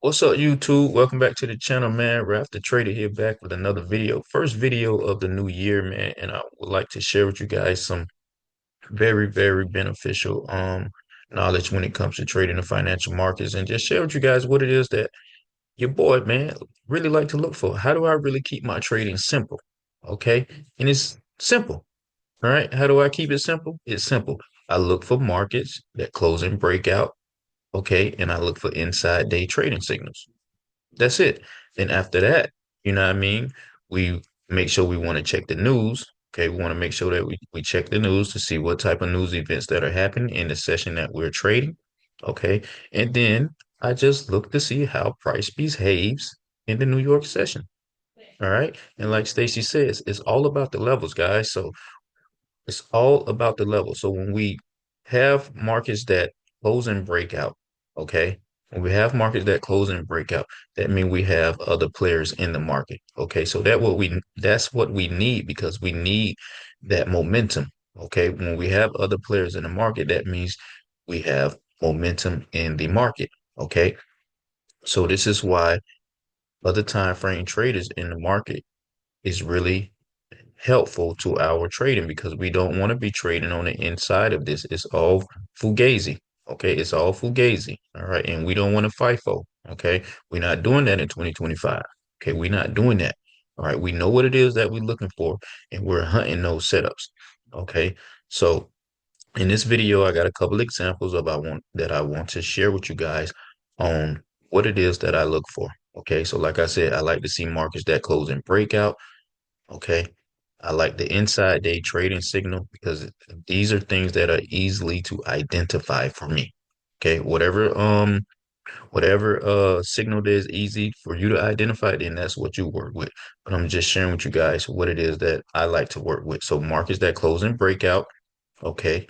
What's up, YouTube? Welcome back to the channel, man. Ralphdatrader here back with another video. First video of the new year, man, and I would like to share with you guys some very beneficial knowledge when it comes to trading the financial markets and just share with you guys what it is that your boy, man, really like to look for. How do I really keep my trading simple? Okay? And it's simple. All right. How do I keep it simple? It's simple. I look for markets that close and break out. Okay, and I look for inside day trading signals. That's it. Then after that, you know what I mean? We make sure we want to check the news. Okay, we want to make sure that we check the news to see what type of news events that are happening in the session that we're trading. Okay. And then I just look to see how price behaves in the New York session. All right. And like Stacy says, it's all about the levels, guys. So it's all about the level. So when we have markets that close and break out, okay? When we have markets that close and break out, that means we have other players in the market. Okay, so that's what we need because we need that momentum. Okay, when we have other players in the market, that means we have momentum in the market. Okay, so this is why other time frame traders in the market is really helpful to our trading because we don't want to be trading on the inside of this. It's all fugazi. Okay. It's all fugazi. All right. And we don't want to FIFO. Okay. We're not doing that in 2025. Okay. We're not doing that. All right. We know what it is that we're looking for and we're hunting those setups. Okay. So in this video, I got a couple examples I want to share with you guys on what it is that I look for. Okay. So like I said, I like to see markets that close in breakout. Okay. I like the inside day trading signal because these are things that are easily to identify for me. Okay. Whatever signal that is easy for you to identify, then that's what you work with. But I'm just sharing with you guys what it is that I like to work with. So markets that close and breakout. Okay.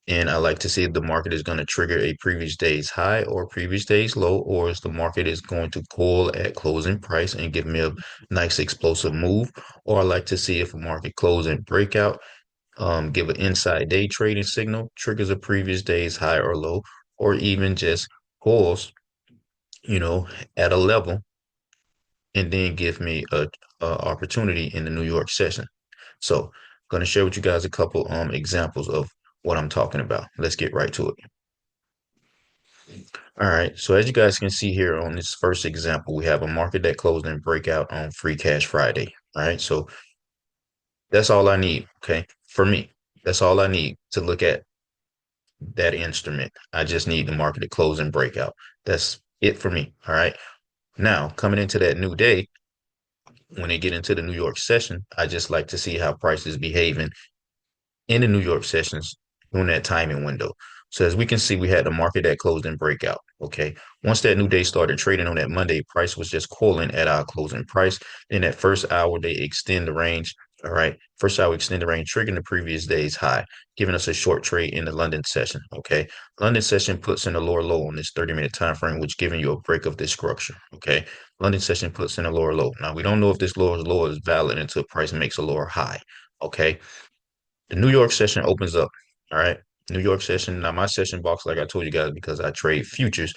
And I like to see if the market is going to trigger a previous day's high or previous day's low, or if the market is going to coil at closing price and give me a nice explosive move. Or I like to see if a market close and breakout, give an inside day trading signal, triggers a previous day's high or low, or even just coils, at a level and then give me a opportunity in the New York session. So I'm going to share with you guys a couple examples of what I'm talking about. Let's get right to it. All right. So as you guys can see here on this first example, we have a market that closed in breakout on Free Cash Friday. All right. So that's all I need. Okay. For me, that's all I need to look at that instrument. I just need the market to close and breakout. That's it for me. All right. Now, coming into that new day, when they get into the New York session, I just like to see how price is behaving in the New York sessions during that timing window. So as we can see, we had the market that closed in breakout. Okay. Once that new day started trading on that Monday, price was just calling at our closing price. In that first hour, they extend the range. All right. First hour extend the range, triggering the previous day's high, giving us a short trade in the London session. Okay. London session puts in a lower low on this 30-minute time frame, which giving you a break of this structure. Okay. London session puts in a lower low. Now we don't know if this lower low is valid until price makes a lower high. Okay. The New York session opens up. All right. New York session. Now, my session box, like I told you guys, because I trade futures,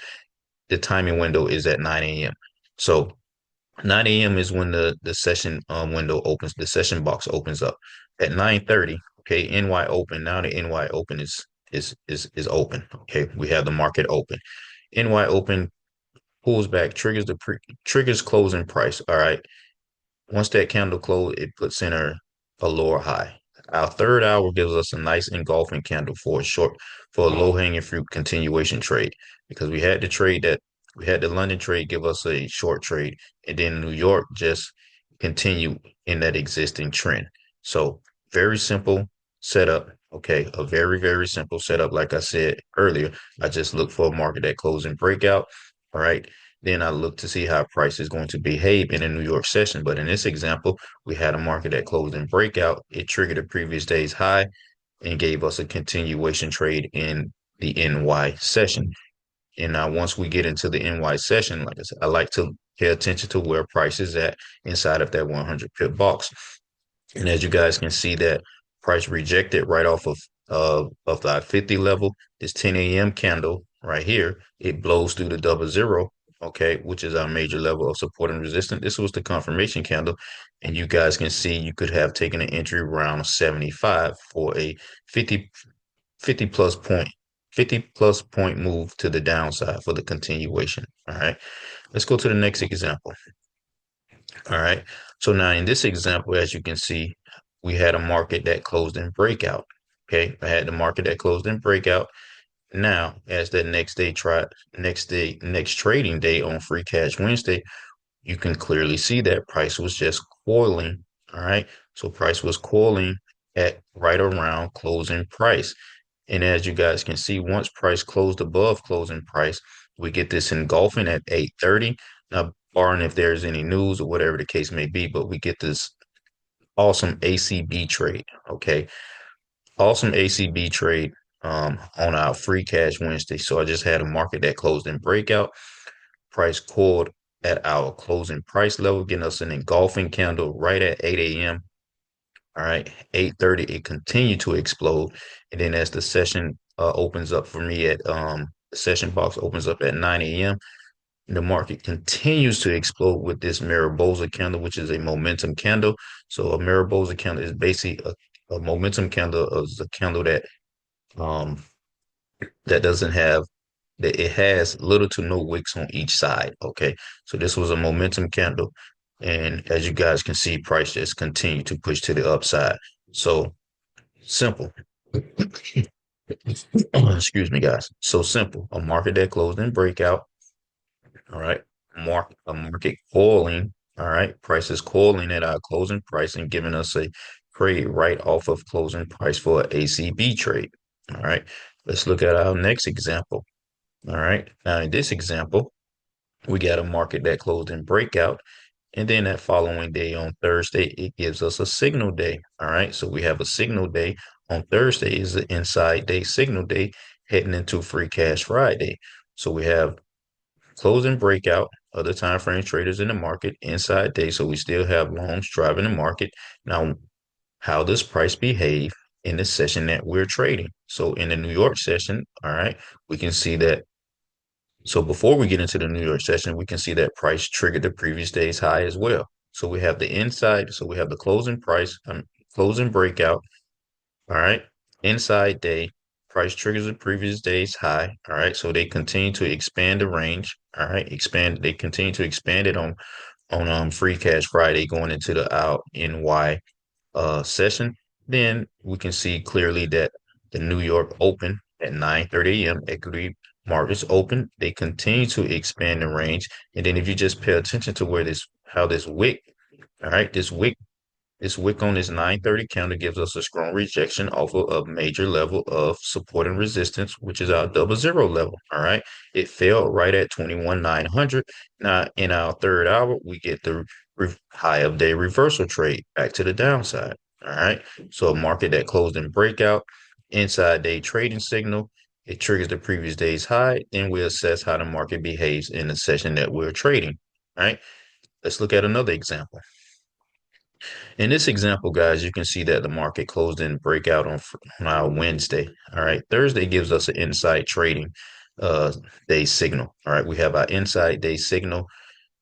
the timing window is at 9 a.m. So 9 a.m. is when the session window opens, the session box opens up. At 9:30, okay, NY open. Now the NY open is open. Okay, we have the market open. NY open pulls back, triggers closing price. All right. Once that candle close, it puts in a lower high. Our third hour gives us a nice engulfing candle for a low hanging fruit continuation trade because we had the London trade give us a short trade, and then New York just continue in that existing trend. So very simple setup. Okay, a very simple setup. Like I said earlier, I just look for a market that close and breakout. All right. Then I look to see how price is going to behave in a New York session. But in this example, we had a market that closed in breakout. It triggered a previous day's high and gave us a continuation trade in the NY session. And now once we get into the NY session, like I said, I like to pay attention to where price is at inside of that 100 pip box. And as you guys can see that price rejected right off of that 50 level, this 10 a.m. candle right here, it blows through the double zero okay, which is our major level of support and resistance. This was the confirmation candle, and you guys can see you could have taken an entry around 75 for a 50 50 plus point 50 plus point move to the downside for the continuation. All right, let's go to the next example. All right, so now in this example, as you can see, we had a market that closed in breakout. Okay, I had the market that closed in breakout. Now, as the next trading day on Free Cash Wednesday, you can clearly see that price was just coiling. All right. So price was coiling at right around closing price. And as you guys can see, once price closed above closing price, we get this engulfing at 8:30. Now, barring if there's any news or whatever the case may be, but we get this awesome ACB trade. Okay. Awesome ACB trade on our Free Cash Wednesday. So I just had a market that closed in breakout. Price coiled at our closing price level, getting us an engulfing candle right at 8 a.m. All right, 8:30, it continued to explode. And then as the session opens up for me at the session box opens up at 9 a.m., the market continues to explode with this Mariposa candle, which is a momentum candle. So a Mariposa candle is basically a momentum candle is a candle um that doesn't have that it has little to no wicks on each side. Okay. So this was a momentum candle. And as you guys can see, price just continued to push to the upside. So simple. Excuse me, guys. So simple. A market that closed in breakout. All right. A market coiling. All right. Price is coiling at our closing price and giving us a trade right off of closing price for an ACB trade. All right. Let's look at our next example. All right. Now, in this example, we got a market that closed in breakout. And then that following day on Thursday, it gives us a signal day. All right. So we have a signal day on Thursday is the inside day signal day heading into Free Cash Friday. So we have closing breakout, other time frame traders in the market, inside day. So we still have longs driving the market. Now, how does price behave in the session that we're trading? So in the New York session, all right, we can see that so before we get into the New York session, we can see that price triggered the previous day's high as well. So we have the inside, so we have the closing price, closing breakout. All right. Inside day, price triggers the previous day's high. All right. So they continue to expand the range. All right. They continue to expand it on Free Cash Friday going into the out NY session, then we can see clearly that the New York open at 9:30 a.m. Equity markets open. They continue to expand the range. And then if you just pay attention to where how this wick, all right, this wick on this 9:30 counter gives us a strong rejection off of a major level of support and resistance, which is our double zero level. All right. It fell right at 21,900. Now, in our third hour, we get the high of day reversal trade back to the downside. All right. So a market that closed in breakout, inside day trading signal, it triggers the previous day's high. Then we assess how the market behaves in the session that we're trading. All right. Let's look at another example. In this example, guys, you can see that the market closed in breakout on our Wednesday. All right. Thursday gives us an inside trading uh, day signal. All right. We have our inside day signal.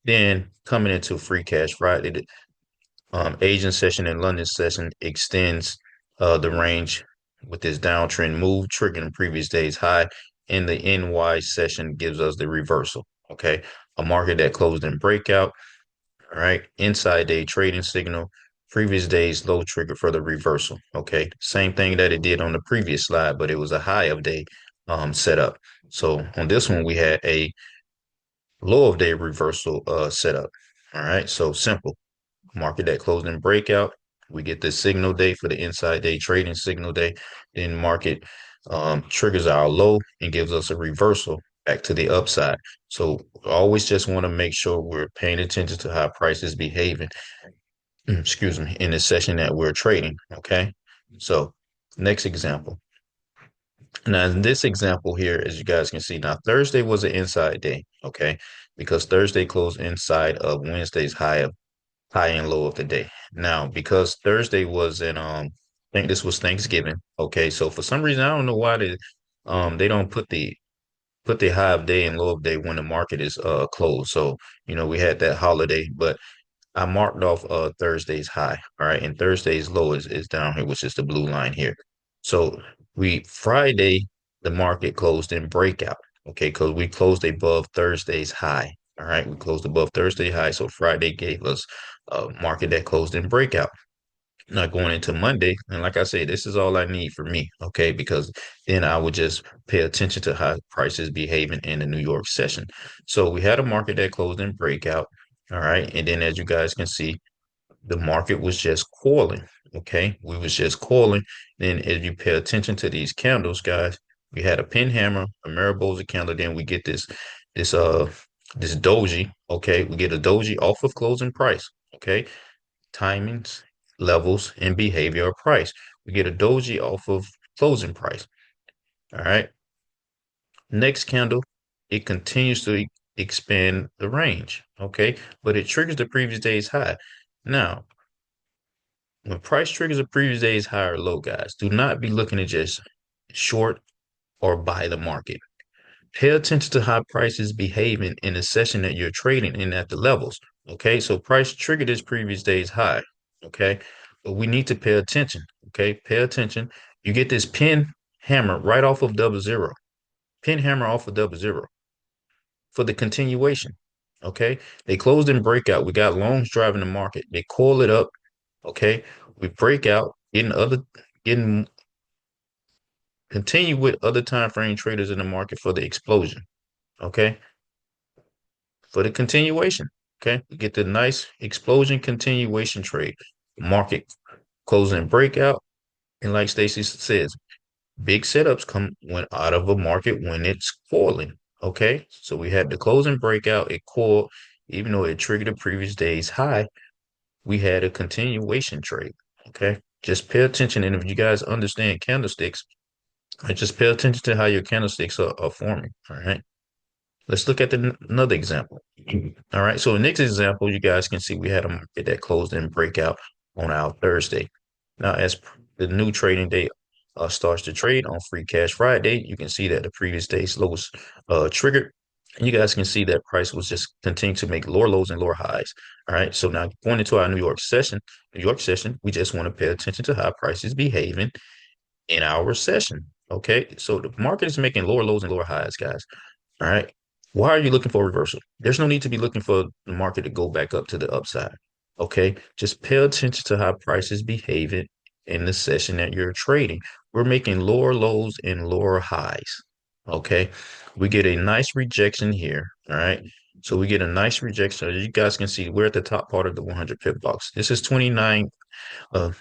Then coming into Free Cash Friday, the Asian session and London session extends the range with this downtrend move, triggering the previous day's high. And the NY session gives us the reversal. Okay. A market that closed in breakout. All right. Inside day trading signal. Previous day's low trigger for the reversal. Okay. Same thing that it did on the previous slide, but it was a high of day setup. So on this one, we had a low of day reversal setup. All right. So simple. Market that closed in breakout. We get the signal day for the inside day trading signal day. Then market triggers our low and gives us a reversal back to the upside. So always just want to make sure we're paying attention to how price is behaving, excuse me, in the session that we're trading. Okay. So next example. Now, in this example here, as you guys can see, now Thursday was an inside day. Okay. Because Thursday closed inside of Wednesday's high and low of the day. Now, because Thursday was I think this was Thanksgiving. Okay. So for some reason, I don't know why they don't put put the high of day and low of day when the market is closed. So, we had that holiday, but I marked off Thursday's high. All right. And Thursday's low is down here, which is the blue line here. So we Friday, the market closed in breakout. Okay, because we closed above Thursday's high. All right, we closed above Thursday high. So Friday gave us a market that closed in breakout. Not going into Monday, and like I said, this is all I need for me, okay? Because then I would just pay attention to how prices behaving in the New York session. So we had a market that closed in breakout, all right, and then as you guys can see, the market was just coiling, okay? We was just coiling. Then if you pay attention to these candles, guys, we had a pin hammer, a Mariposa candle, then we get this this doji, okay? We get a doji off of closing price, okay? Timings, levels, and behavior of price. We get a doji off of closing price. All right. Next candle, it continues to expand the range. Okay. But it triggers the previous day's high. Now, when price triggers the previous day's high or low, guys, do not be looking to just short or buy the market. Pay attention to how price is behaving in the session that you're trading in at the levels. Okay, so price triggered this previous day's high. Okay, but we need to pay attention. Okay, pay attention. You get this pin hammer right off of double zero. Pin hammer off of double zero for the continuation. Okay, they closed in breakout. We got longs driving the market. They coil it up. Okay, we break out, getting continue with other time frame traders in the market for the explosion. Okay, for the continuation. Okay, we get the nice explosion continuation trade. Market closing breakout, and like Stacy says, big setups come when out of a market when it's coiling. Okay, so we had the closing breakout, it coiled, even though it triggered the previous day's high, we had a continuation trade. Okay, just pay attention, and if you guys understand candlesticks, just pay attention to how your candlesticks are forming. All right. Let's look at another example. All right. So the next example, you guys can see we had a market that closed in breakout on our Thursday. Now, as the new trading day starts to trade on Free Cash Friday, you can see that the previous day's low was triggered. And you guys can see that price was just continuing to make lower lows and lower highs. All right. So now going into our New York session, we just want to pay attention to how price is behaving in our session. Okay. So the market is making lower lows and lower highs, guys. All right. Why are you looking for a reversal? There's no need to be looking for the market to go back up to the upside. Okay. Just pay attention to how price is behaving in the session that you're trading. We're making lower lows and lower highs. Okay. We get a nice rejection here. All right. So we get a nice rejection. As you guys can see, we're at the top part of the 100 pip box. This is 29.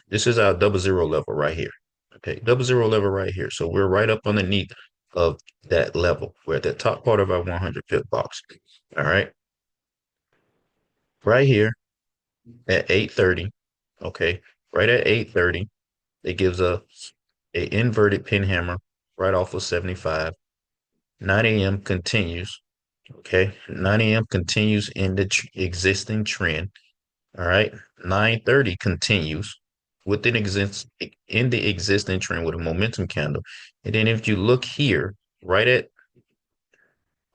This is our double zero level right here. Okay, double zero level right here. So we're right up underneath of that level. We're at the top part of our 100 pip box. All right, right here at 8:30. Okay, right at 8:30, it gives us a inverted pin hammer right off of 75. 9 a.m. continues. Okay, 9 a.m. continues in the existing trend. All right. 9:30 continues with an exist in the existing trend with a momentum candle. And then if you look here, right at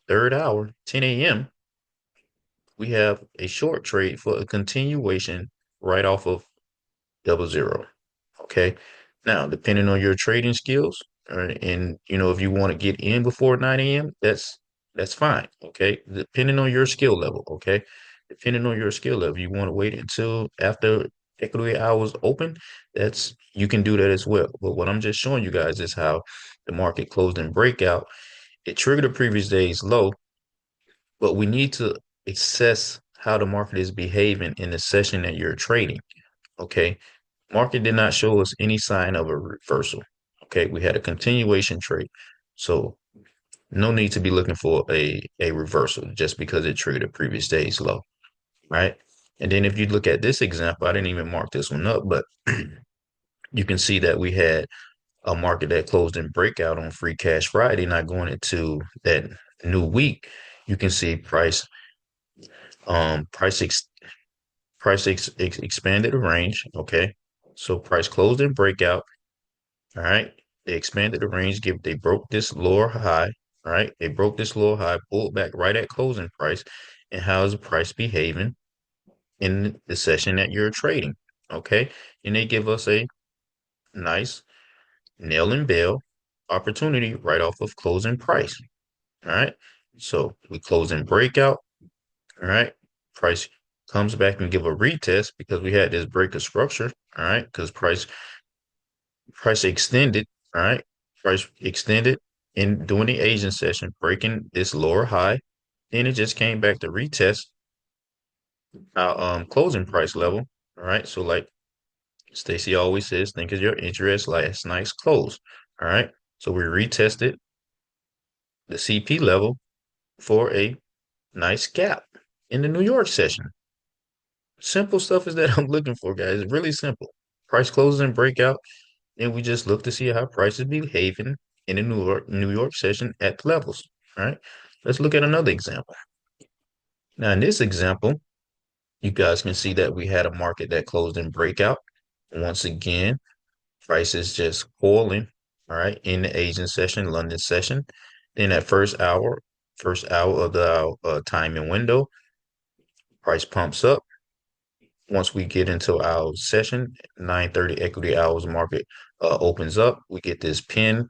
third hour, 10 a.m., we have a short trade for a continuation right off of double zero. Okay. Now, depending on your trading skills, and if you want to get in before 9 a.m., that's fine. Okay. Depending on your skill level. Okay. Depending on your skill level, you want to wait until after equity hours open. You can do that as well. But what I'm just showing you guys is how the market closed in breakout. It triggered the previous day's low, but we need to assess how the market is behaving in the session that you're trading. Okay. Market did not show us any sign of a reversal. Okay, we had a continuation trade. So no need to be looking for a reversal just because it triggered a previous day's low, right? And then if you look at this example, I didn't even mark this one up, but you can see that we had a market that closed in breakout on Free Cash Friday, not going into that new week. You can see price price ex, expanded the range. Okay, so price closed in breakout. All right. They expanded the range, they broke this lower high. All right. They broke this little high, pulled back right at closing price. And how is the price behaving in the session that you're trading? Okay. And they give us a nice nail and bell opportunity right off of closing price. All right. So we close in breakout. All right. Price comes back and give a retest because we had this break of structure. All right. Because price extended. All right. Price extended in during the Asian session, breaking this lower high. Then it just came back to retest our closing price level. All right. So like Stacy always says, think of your interest last night's close. All right. So we retested the CP level for a nice gap in the New York session. Simple stuff is that I'm looking for, guys. It's really simple. Price closes and breakout, and we just look to see how prices behaving in the New York session at the levels. All right. Let's look at another example. Now, in this example, you guys can see that we had a market that closed in breakout. Once again, prices just falling, all right, in the Asian session, London session. Then that first hour of the timing window, price pumps up. Once we get into our session, 9:30 equity hours market opens up. We get this pin,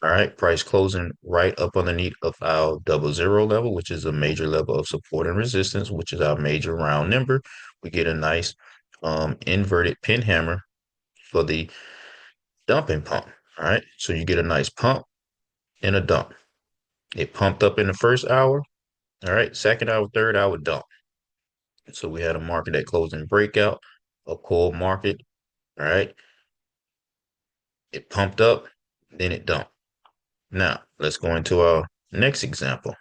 all right, price closing right up underneath of our double zero level, which is a major level of support and resistance, which is our major round number. We get a nice inverted pin hammer for the dumping pump. All right. So you get a nice pump and a dump. It pumped up in the first hour. All right. Second hour, third hour, dump. So we had a market that closed in breakout, a cold market. All right. It pumped up, then it dumped. Now let's go into our next example.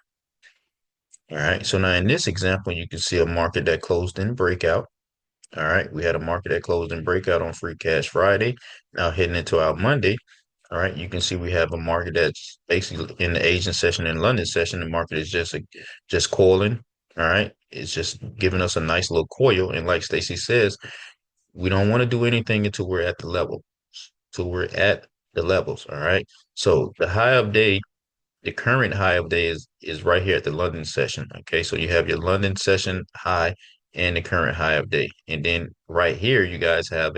All right. So now in this example, you can see a market that closed in breakout. All right. We had a market that closed in breakout on Free Cash Friday. Now heading into our Monday. All right. You can see we have a market that's basically in the Asian session and London session. The market is just coiling. All right. It's just giving us a nice little coil. And like Stacy says, we don't want to do anything until we're at the level. Till we're at the levels. All right. So the high of day, the current high of day is right here at the London session. Okay. So you have your London session high and the current high of day. And then right here, you guys have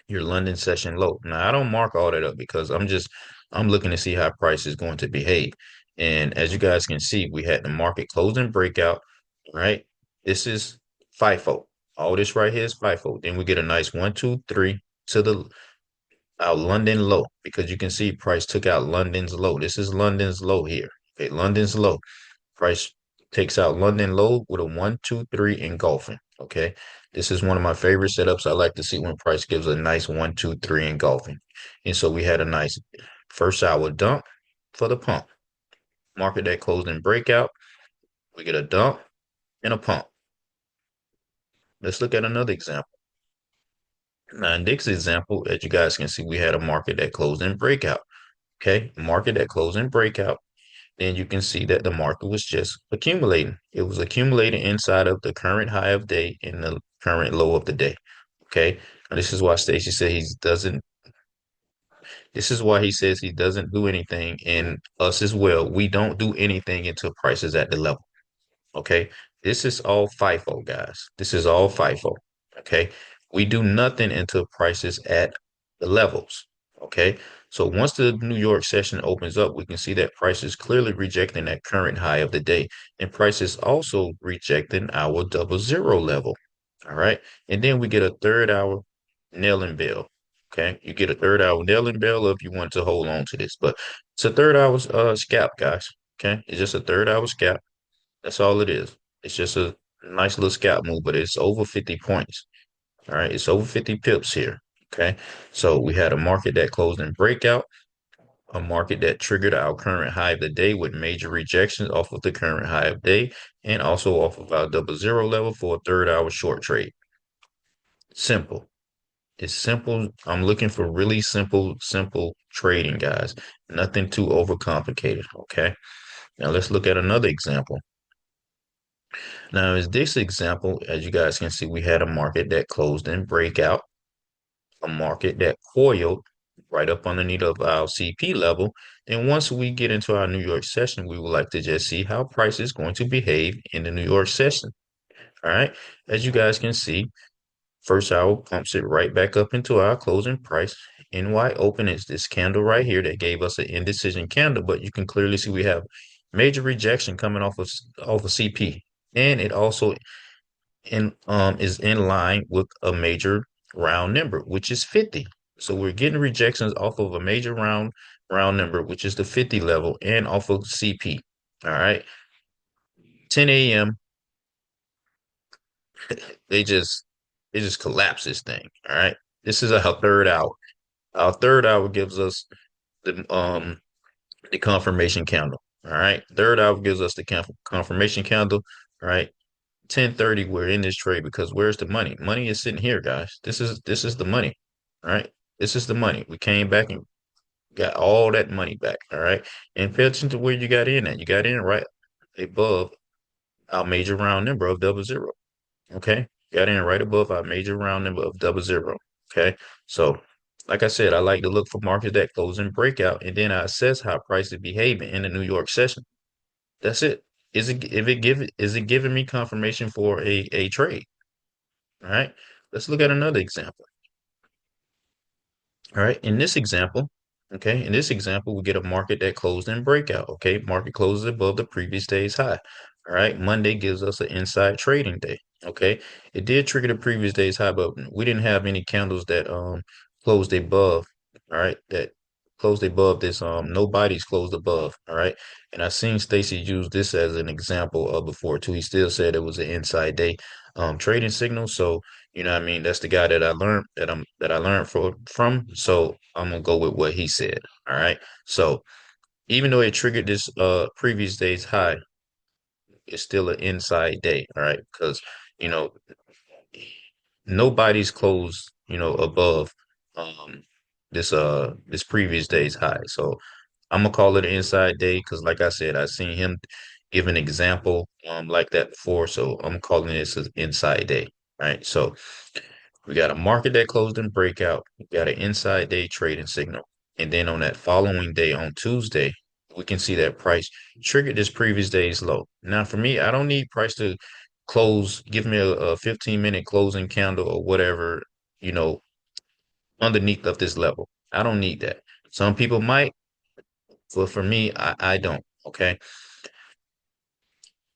your London session low. Now I don't mark all that up because I'm looking to see how price is going to behave. And as you guys can see, we had the market closing breakout, right? This is FIFO. All this right here is FIFO. Then we get a nice 1, 2, 3 to the our London low because you can see price took out London's low. This is London's low here. Okay, London's low. Price takes out London low with a 1, 2, 3 engulfing. Okay. This is one of my favorite setups. I like to see when price gives a nice 1, 2, 3 engulfing. And so we had a nice first hour dump for the pump. Market that closed in breakout. We get a dump and a pump. Let's look at another example. Now, in this example, as you guys can see, we had a market that closed in breakout. Okay. Market that closed in breakout. Then you can see that the market was just accumulating. It was accumulating inside of the current high of day and the current low of the day. Okay. And this is why Stacy said he doesn't, this is why he says he doesn't do anything. And us as well, we don't do anything until prices at the level. Okay. This is all FIFO, guys. This is all FIFO. Okay. We do nothing until prices at the levels. Okay. So once the New York session opens up, we can see that price is clearly rejecting that current high of the day. And price is also rejecting our double zero level. All right. And then we get a third hour nail and bell. Okay. You get a third hour nail and bell if you want to hold on to this, but it's a third hour scalp, guys. Okay. It's just a third hour scalp. That's all it is. It's just a nice little scalp move, but it's over 50 points. All right. It's over 50 pips here. Okay. So we had a market that closed in breakout, a market that triggered our current high of the day with major rejections off of the current high of day and also off of our double zero level for a third hour short trade. Simple. It's simple. I'm looking for really simple trading, guys. Nothing too overcomplicated. Okay. Now let's look at another example. Now, in this example, as you guys can see, we had a market that closed in breakout, a market that coiled, right up underneath of our CP level. And once we get into our New York session, we would like to just see how price is going to behave in the New York session. All right. As you guys can see, first hour pumps it right back up into our closing price. NY open is this candle right here that gave us an indecision candle, but you can clearly see we have major rejection coming off of CP. And it also is in line with a major round number, which is 50. So we're getting rejections off of a major round number, which is the 50 level, and off of CP. All right. 10 a.m. they just they just collapse this thing. All right. This is our third hour. Our third hour gives us the confirmation candle. All right. Third hour gives us the confirmation candle. All right. 10:30, we're in this trade because where's the money? Money is sitting here, guys. This is the money. All right. This is the money. We came back and got all that money back. All right. And pay attention to where you got in at. You got in right above our major round number of double zero. Okay. Got in right above our major round number of double zero. Okay. So, like I said, I like to look for markets that close in breakout, and then I assess how price is behaving in the New York session. That's it. Is it giving me confirmation for a trade? All right. Let's look at another example. All right. In this example, we get a market that closed in breakout. Okay. Market closes above the previous day's high. All right. Monday gives us an inside trading day. Okay. It did trigger the previous day's high, but we didn't have any candles that closed above. All right. That closed above this. Nobody's closed above. All right. And I seen Stacy use this as an example of before too. He still said it was an inside day trading signal. So you know what I mean? That's the guy that I learned from. So I'm gonna go with what he said. All right. So even though it triggered this previous day's high, it's still an inside day. All right. Because you know, nobody's closed, above um this previous day's high. So I'm gonna call it an inside day because like I said, I've seen him give an example like that before. So I'm calling this an inside day. Right. So we got a market that closed in breakout. We got an inside day trading signal. And then on that following day, on Tuesday, we can see that price triggered this previous day's low. Now, for me, I don't need price to close, give me a 15-minute closing candle or whatever, you know, underneath of this level. I don't need that. Some people might, but for me, I don't. Okay.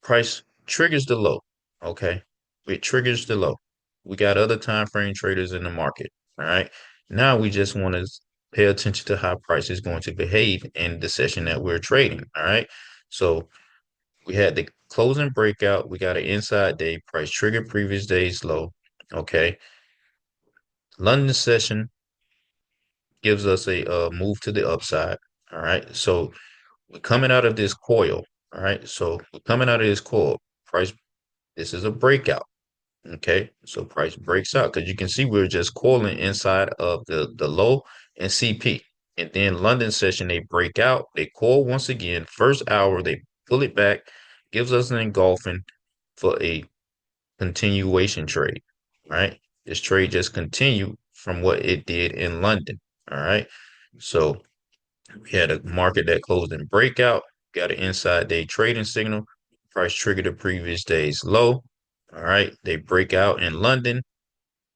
Price triggers the low. Okay. It triggers the low. We got other time frame traders in the market. All right. Now we just want to pay attention to how price is going to behave in the session that we're trading. All right. So we had the closing breakout. We got an inside day price trigger previous day's low. Okay. London session gives us a move to the upside. All right. So we're coming out of this coil. All right. So we're coming out of this coil. Price, this is a breakout. Okay, so price breaks out because you can see we're just coiling inside of the low and CP. And then London session, they break out, they coil once again. First hour, they pull it back, gives us an engulfing for a continuation trade. Right? This trade just continued from what it did in London. All right. So we had a market that closed in breakout, got an inside day trading signal. Price triggered the previous day's low. All right. They break out in London.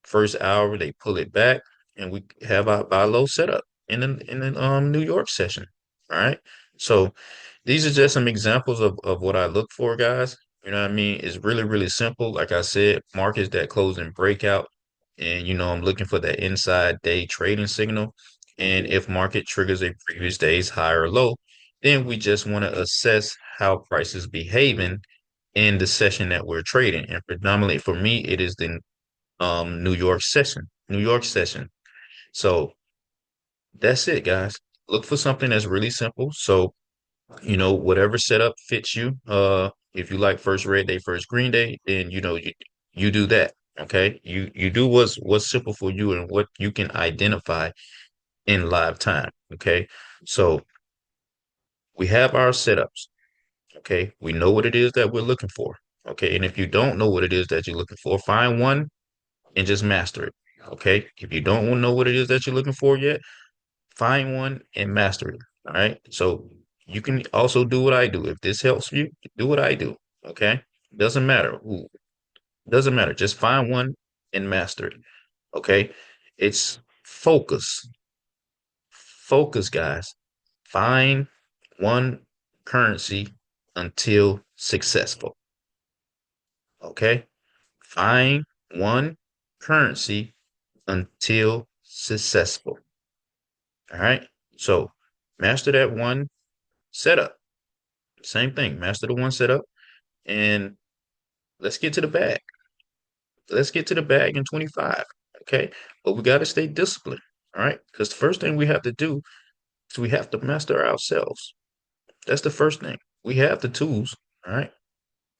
First hour, they pull it back, and we have our buy low setup in the New York session. All right. So these are just some examples of what I look for, guys. You know what I mean? It's really, really simple. Like I said, markets that close in breakout. And I'm looking for that inside day trading signal. And if market triggers a previous day's high or low, then we just want to assess how price is behaving in the session that we're trading. And predominantly for me, it is the New York session. New York session. So that's it, guys. Look for something that's really simple. So, whatever setup fits you. If you like first red day, first green day, then you do that. Okay. You do what's simple for you and what you can identify in live time. Okay. So we have our setups. Okay. We know what it is that we're looking for. Okay. And if you don't know what it is that you're looking for, find one and just master it. Okay. If you don't know what it is that you're looking for yet, find one and master it. All right. So you can also do what I do. If this helps you, do what I do. Okay. Doesn't matter who, doesn't matter. Just find one and master it. Okay. It's focus. Focus, guys. Find one currency until successful. Okay. Find one currency until successful. All right. So master that one setup. Same thing. Master the one setup and let's get to the bag. Let's get to the bag in 25. Okay. But we got to stay disciplined. All right. Because the first thing we have to do is we have to master ourselves. That's the first thing. We have the tools. All right.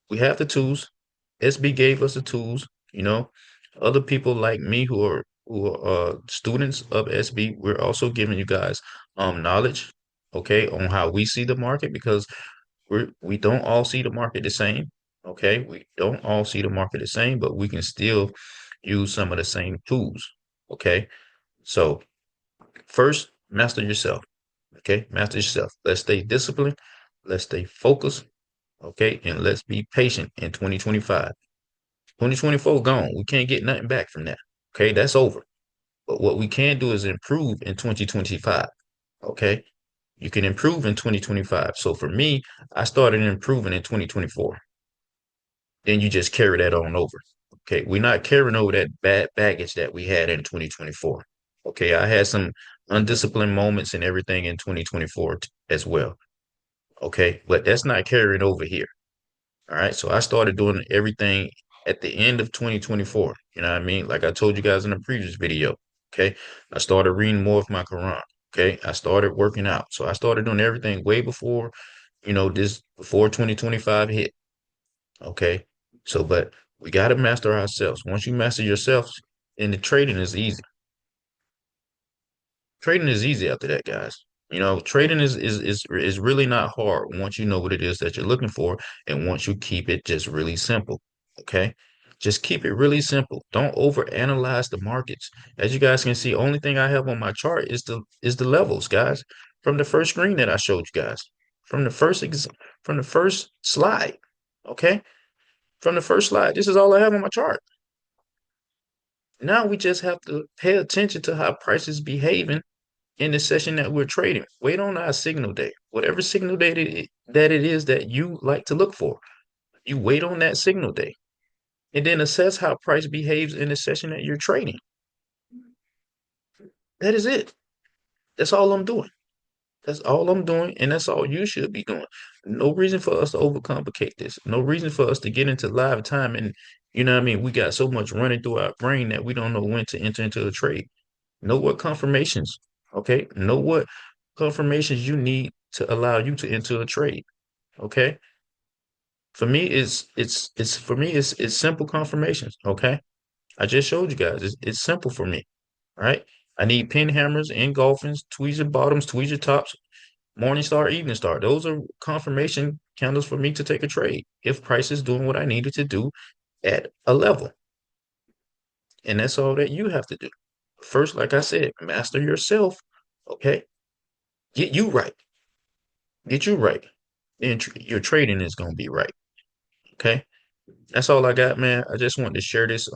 We have the tools. SB gave us the tools. You know, other people like me who are students of SB, we're also giving you guys knowledge, okay, on how we see the market because we don't all see the market the same. Okay, we don't all see the market the same, but we can still use some of the same tools. Okay, so first, master yourself. Okay, master yourself. Let's stay disciplined. Let's stay focused. Okay, and let's be patient in 2025. 2024 gone. We can't get nothing back from that. Okay, that's over. But what we can do is improve in 2025. Okay, you can improve in 2025. So for me, I started improving in 2024. Then you just carry that on over. Okay, we're not carrying over that bad baggage that we had in 2024. Okay, I had some undisciplined moments and everything in 2024 as well. Okay, but that's not carrying over here. All right. So I started doing everything at the end of 2024. You know what I mean? Like I told you guys in the previous video. Okay. I started reading more of my Quran. Okay. I started working out. So I started doing everything way before, before 2025 hit. Okay. So, but we got to master ourselves. Once you master yourself, then the trading is easy. Trading is easy after that, guys. Trading is really not hard once you know what it is that you're looking for, and once you keep it just really simple. Okay, just keep it really simple. Don't overanalyze the markets. As you guys can see, only thing I have on my chart is the levels, guys, from the first screen that I showed you guys, from the first from the first slide. Okay, from the first slide. This is all I have on my chart. Now we just have to pay attention to how prices behaving in the session that we're trading. Wait on our signal day, whatever signal day that it is that you like to look for. You wait on that signal day and then assess how price behaves in the session that you're trading. That is it. That's all I'm doing. That's all I'm doing, and that's all you should be doing. No reason for us to overcomplicate this. No reason for us to get into live time and you know what I mean? We got so much running through our brain that we don't know when to enter into a trade. Know what confirmations, okay? Know what confirmations you need to allow you to enter a trade. Okay. For me, it's for me, it's simple confirmations. Okay. I just showed you guys. It's simple for me. Right. I need pin hammers, engulfings, tweezer bottoms, tweezer tops, morning star, evening star. Those are confirmation candles for me to take a trade if price is doing what I needed to do at a level. And that's all that you have to do. First, like I said, master yourself. Okay. Get you right. Get you right. Then your trading is going to be right. Okay. That's all I got, man. I just wanted to share this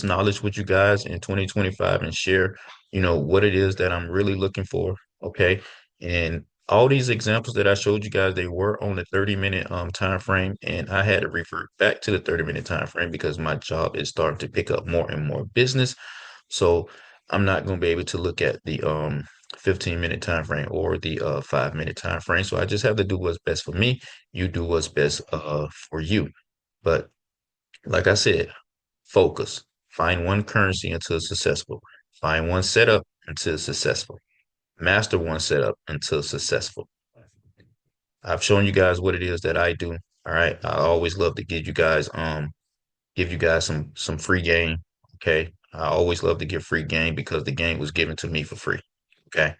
knowledge with you guys in 2025 and share, what it is that I'm really looking for. Okay. And all these examples that I showed you guys, they were on the 30-minute time frame, and I had to revert back to the 30-minute time frame because my job is starting to pick up more and more business. So I'm not going to be able to look at the 15-minute time frame or the 5-minute time frame. So I just have to do what's best for me. You do what's best for you. But like I said, focus. Find one currency until successful. Find one setup until successful. Master one setup until successful. I've shown you guys what it is that I do. All right. I always love to give you guys some free game. Okay. I always love to give free game because the game was given to me for free. Okay.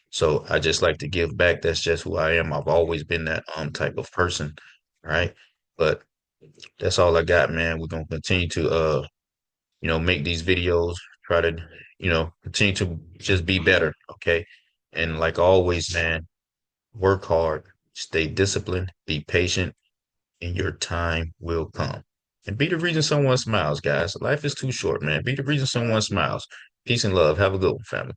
So I just like to give back. That's just who I am. I've always been that type of person. All right. But that's all I got, man. We're gonna continue to make these videos, try to, continue to just be better. Okay. And like always, man, work hard, stay disciplined, be patient, and your time will come. And be the reason someone smiles, guys. Life is too short, man. Be the reason someone smiles. Peace and love. Have a good one, family.